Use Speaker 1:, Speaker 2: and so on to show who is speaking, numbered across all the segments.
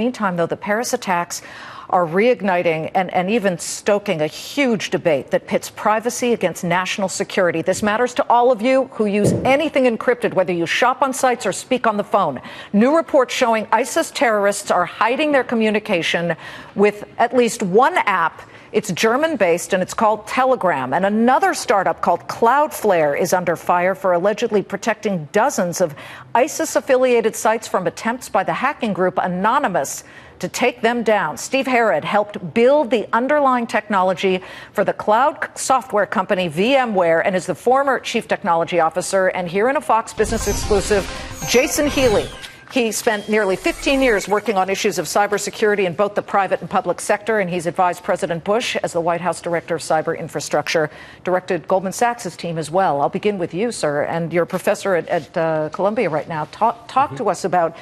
Speaker 1: meantime, though, the Paris attacks are reigniting and even stoking a huge debate that pits privacy against national security. This matters to all of you who use anything encrypted, whether you shop on sites or speak on the phone. New reports showing ISIS terrorists are hiding their communication with at least one app. It's German-based, and it's called Telegram. And another startup called Cloudflare is under fire for allegedly protecting dozens of ISIS-affiliated sites from attempts by the hacking group Anonymous to take them down. Steve Harrod helped build the underlying technology for the cloud software company VMware and is the former chief technology officer. And here in a Fox Business exclusive, Jason Healey. He spent nearly 15 years working on issues of cybersecurity in both the private and public sector, and he's advised President Bush as the White House Director of Cyber Infrastructure, directed Goldman Sachs' team as well. I'll begin with you, sir, and you're a professor at Columbia right now. Talk to us about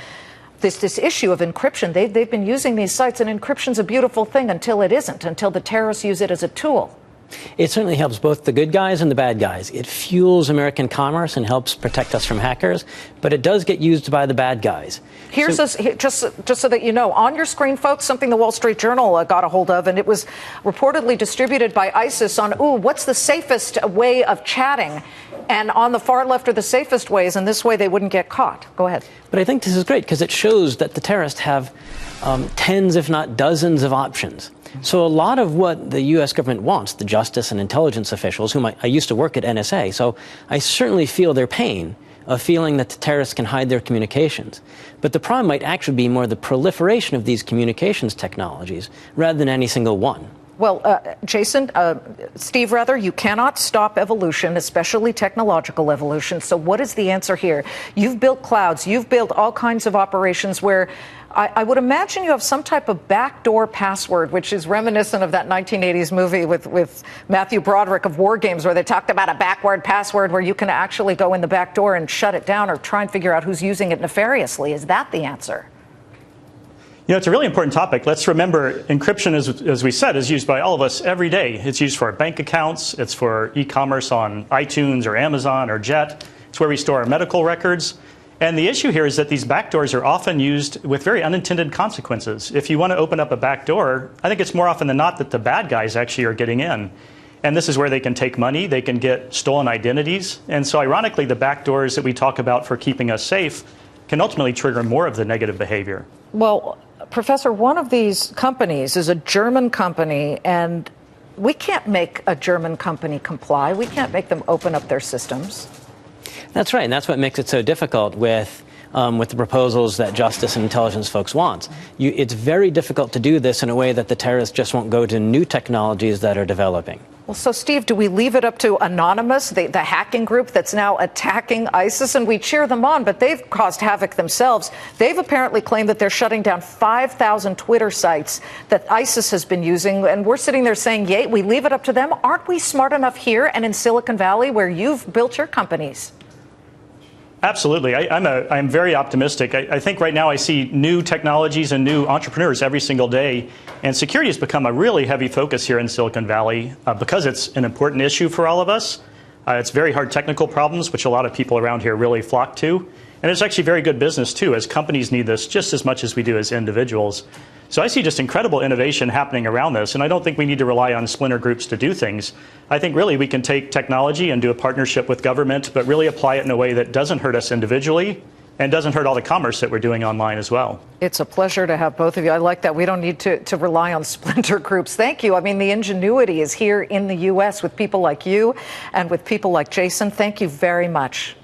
Speaker 1: this issue of encryption. They've been using these sites, and encryption's a beautiful thing until it isn't, until the terrorists use it as a tool.
Speaker 2: It certainly helps both the good guys and the bad guys. It fuels American commerce and helps protect us from hackers, but it does get used by the bad guys.
Speaker 1: Here's just so that you know, on your screen, folks, something the Wall Street Journal got a hold of, and it was reportedly distributed by ISIS on, what's the safest way of chatting? And on the far left are the safest ways, and this way they wouldn't get caught. Go ahead.
Speaker 2: But I think this is great because it shows that the terrorists have tens, if not dozens, of options. So a lot of what the U.S. government wants, the justice and intelligence officials, whom I used to work at NSA, so I certainly feel their pain of feeling that the terrorists can hide their communications. But the problem might actually be more the proliferation of these communications technologies rather than any single one.
Speaker 1: Well, Jason, Steve, rather, you cannot stop evolution, especially technological evolution. So what is the answer here? You've built clouds. You've built all kinds of operations where I would imagine you have some type of backdoor password, which is reminiscent of that 1980s movie with Matthew Broderick of War Games, where they talked about a backward password where you can actually go in the back door and shut it down or try and figure out who's using it nefariously. Is that the answer?
Speaker 3: You know, it's a really important topic. Let's remember encryption, as we said, is used by all of us every day. It's used for our bank accounts. It's for e-commerce on iTunes or Amazon or Jet. It's where we store our medical records. And the issue here is that these backdoors are often used with very unintended consequences. If you want to open up a backdoor, I think it's more often than not that the bad guys actually are getting in. And this is where they can take money, they can get stolen identities. And so ironically, the backdoors that we talk about for keeping us safe can ultimately trigger more of the negative behavior.
Speaker 1: Well, Professor, one of these companies is a German company, and we can't make a German company comply. We can't make them open up their systems.
Speaker 2: That's right, and that's what makes it so difficult with the proposals that justice and intelligence folks want. It's very difficult to do this in a way that the terrorists just won't go to new technologies that are developing.
Speaker 1: Well, so, Steve, do we leave it up to Anonymous, the hacking group that's now attacking ISIS? And we cheer them on, but they've caused havoc themselves. They've apparently claimed that they're shutting down 5,000 Twitter sites that ISIS has been using. And we're sitting there saying, yay, we leave it up to them. Aren't we smart enough here and in Silicon Valley where you've built your companies?
Speaker 3: Absolutely. I'm very optimistic. I think right now I see new technologies and new entrepreneurs every single day. And security has become a really heavy focus here in Silicon Valley because it's an important issue for all of us. It's very hard technical problems, which a lot of people around here really flock to. And it's actually very good business, too, as companies need this just as much as we do as individuals. So I see just incredible innovation happening around this, and I don't think we need to rely on splinter groups to do things. I think really we can take technology and do a partnership with government, but really apply it in a way that doesn't hurt us individually and doesn't hurt all the commerce that we're doing online as well.
Speaker 1: It's a pleasure to have both of you. I like that. We don't need to rely on splinter groups. Thank you. I mean, the ingenuity is here in the U.S. with people like you and with people like Jason. Thank you very much.